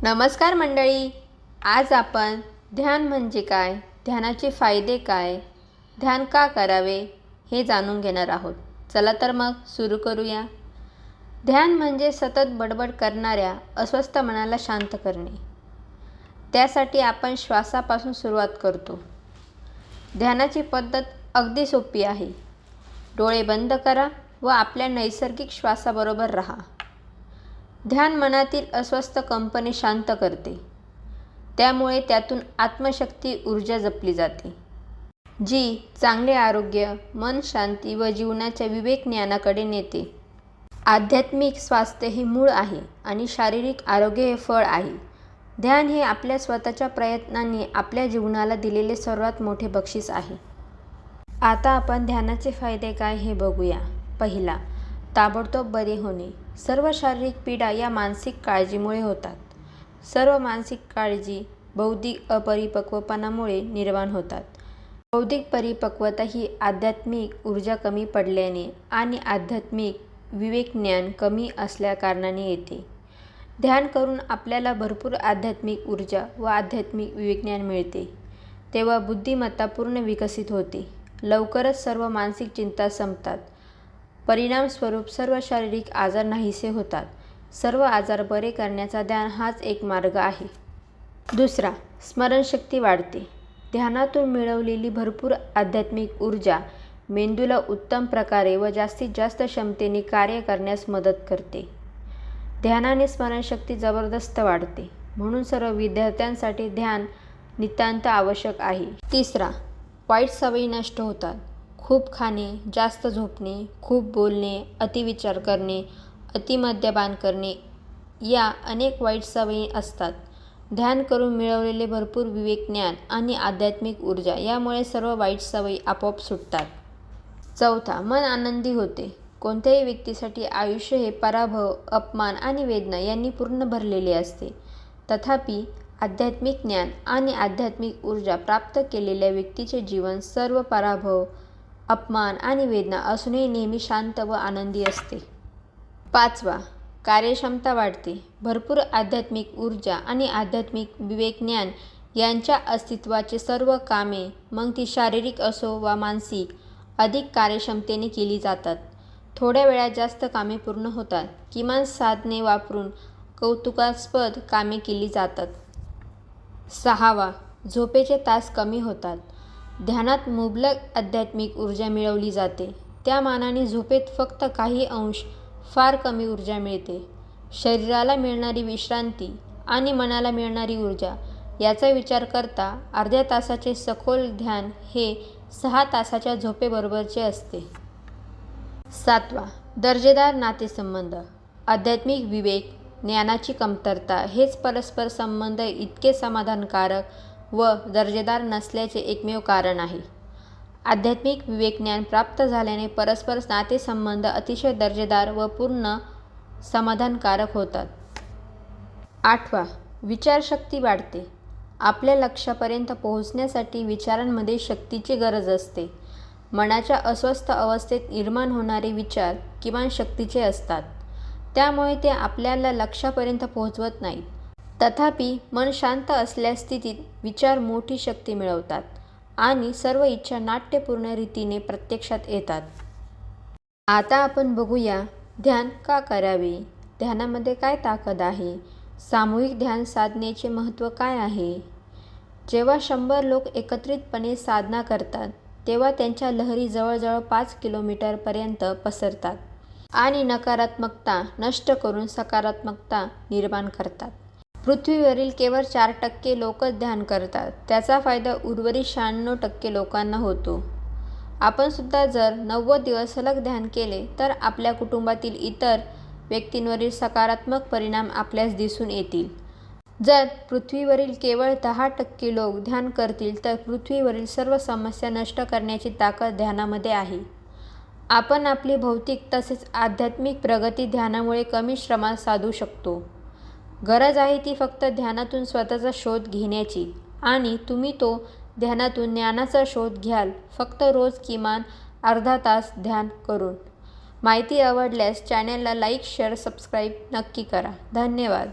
नमस्कार मंडळी. आज आपण ध्यान म्हणजे काय, ध्यानाचे फायदे काय, ध्यान का करावे हे जाणून घेणार आहोत. चला तर मग सुरू करूया. ध्यान म्हणजे सतत बडबड करणाऱ्या अस्वस्थ मनाला शांत करणे. त्यासाठी आपण श्वासापासून सुरुवात करतो. ध्यानाची पद्धत अगदी सोपी आहे. डोळे बंद करा व आपल्या नैसर्गिक श्वासाबरोबर राहा. ध्यान मनातील अस्वस्थ कंपने शांत करते. त्यामुळे त्यातून आत्मशक्ती ऊर्जा जपली जाते, जी चांगले आरोग्य, मन शांती व जीवनाच्या विवेक ज्ञानाकडे नेते. आध्यात्मिक स्वास्थ्य हे मूळ आहे आणि शारीरिक आरोग्य हे फळ आहे. ध्यान हे आपल्या स्वतःच्या प्रयत्नांनी आपल्या जीवनाला दिलेले सर्वात मोठे बक्षीस आहे. आता आपण ध्यानाचे फायदे काय हे बघूया. पहिला, ताबडतोब बरे होणे. सर्व शारीरिक पीडा या मानसिक काळजीमुळे होतात. सर्व मानसिक काळजी बौद्धिक अपरिपक्वपणामुळे निर्माण होतात. बौद्धिक परिपक्वता ही आध्यात्मिक ऊर्जा कमी पडल्याने आणि आध्यात्मिक विवेकज्ञान कमी असल्याकारणाने येते. ध्यान करून आपल्याला भरपूर आध्यात्मिक ऊर्जा व आध्यात्मिक विवेकज्ञान मिळते. तेव्हा बुद्धिमत्ता पूर्ण विकसित होते. लवकरच सर्व मानसिक चिंता संपतात. परिणामस्वरूप सर्व शारीरिक आजार नाहीसे होतात. सर्व आजार बरे करण्याचा ध्यान हाच एक मार्ग आहे. दुसरा, स्मरणशक्ती वाढते. ध्यानातून मिळवलेली भरपूर आध्यात्मिक ऊर्जा मेंदूला उत्तम प्रकारे व जास्तीत जास्त क्षमतेने कार्य करण्यास मदत करते. ध्यानाने स्मरणशक्ती जबरदस्त वाढते. म्हणून सर्व विद्यार्थ्यांसाठी ध्यान नितांत आवश्यक आहे. तिसरा, वाईट सवयी नष्ट होतात. खूप खाणे, जास्त झोपणे, खूप बोलणे, अतिविचार करणे, अतिमद्यपान करणे या अनेक वाईट सवयी असतात. ध्यान करून मिळवलेले भरपूर विवेकज्ञान आणि आध्यात्मिक ऊर्जा यामुळे सर्व वाईट सवयी आपोआप सुटतात. चौथा, मन आनंदी होते. कोणत्याही व्यक्तीसाठी आयुष्य हे पराभव, अपमान आणि वेदना यांनी पूर्ण भरलेले असते. तथापि आध्यात्मिक ज्ञान आणि आध्यात्मिक ऊर्जा प्राप्त केलेल्या व्यक्तीचे जीवन सर्व पराभव, अपमान आणि वेदना असूनही नेहमी शांत व आनंदी असते. पाचवा, कार्यक्षमता वाढते. भरपूर आध्यात्मिक ऊर्जा आणि आध्यात्मिक विवेकज्ञान यांच्या अस्तित्वाचे सर्व कामे, मग ती शारीरिक असो वा मानसिक, अधिक कार्यक्षमतेने केली जातात. थोड्या वेळात जास्त कामे पूर्ण होतात. किमान साधने वापरून कौतुकास्पद कामे केली जातात. सहावा, झोपेचे तास कमी होतात. ध्यानात मुबलक आध्यात्मिक ऊर्जा मिळवली जाते. त्या मानाने झोपेत फक्त काही अंश फार कमी ऊर्जा मिळते. शरीराला मिळणारी विश्रांती आणि मनाला मिळणारी ऊर्जा याचा विचार करता अर्ध्या तासाचे सखोल ध्यान हे 6 तासाच्या झोपेबरोबरचे असते. सातवा, दर्जेदार नातेसंबंध. आध्यात्मिक विवेक, ज्ञानाची कमतरता हेच परस्पर संबंध इतके समाधानकारक व दर्जेदार नसल्याचे एकमेव कारण आहे. आध्यात्मिक विवेकज्ञान प्राप्त झाल्याने परस्पर नातेसंबंध अतिशय दर्जेदार व पूर्ण समाधानकारक होतात. आठवा, विचारशक्ती वाढते. आपल्या लक्ष्यापर्यंत पोहोचण्यासाठी विचारांमध्ये शक्तीची गरज असते. मनाच्या अस्वस्थ अवस्थेत निर्माण होणारे विचार किमान शक्तीचे असतात. त्यामुळे ते आपल्याला लक्ष्यापर्यंत पोहोचवत नाहीत. तथापि मन शांत असल्या स्थितीत विचार मोठी शक्ती मिळवतात आणि सर्व इच्छा नाट्यपूर्ण रीतीने प्रत्यक्षात येतात. आता आपण बघूया ध्यान का करावे, ध्यानामध्ये काय ताकद आहे, सामूहिक ध्यान साधनेचे महत्त्व काय आहे. जेव्हा 100 लोक एकत्रितपणे साधना करतात तेव्हा त्यांच्या लहरी जवळजवळ 5 किलोमीटरपर्यंत पसरतात आणि नकारात्मकता नष्ट करून सकारात्मकता निर्माण करतात. पृथ्वीवरील केवळ 4% लोकच ध्यान करतात. त्याचा फायदा उर्वरित 96% लोकांना होतो. आपण सुद्धा जर 90 दिवस सलग ध्यान केले तर आपल्या कुटुंबातील इतर व्यक्तींवरील सकारात्मक परिणाम आपल्यास दिसून येतील. जर पृथ्वीवरील केवळ 10% लोक ध्यान करतील तर पृथ्वीवरील सर्व समस्या नष्ट करण्याची ताकद ध्यानामध्ये आहे. आपण आपली भौतिक तसेच आध्यात्मिक प्रगती ध्यानामुळे कमी श्रमात साधू शकतो. गरज आहे ती फक्त ध्यानातून स्वतःचा शोध घेण्याची आणि तुम्ही तो ध्यानातून ज्ञानाचा शोध घ्याल, फक्त रोज किमान अर्धा तास ध्यान करून. माहिती आवडल्यास चॅनलला लाईक, शेअर, सबस्क्राईब नक्की करा. धन्यवाद.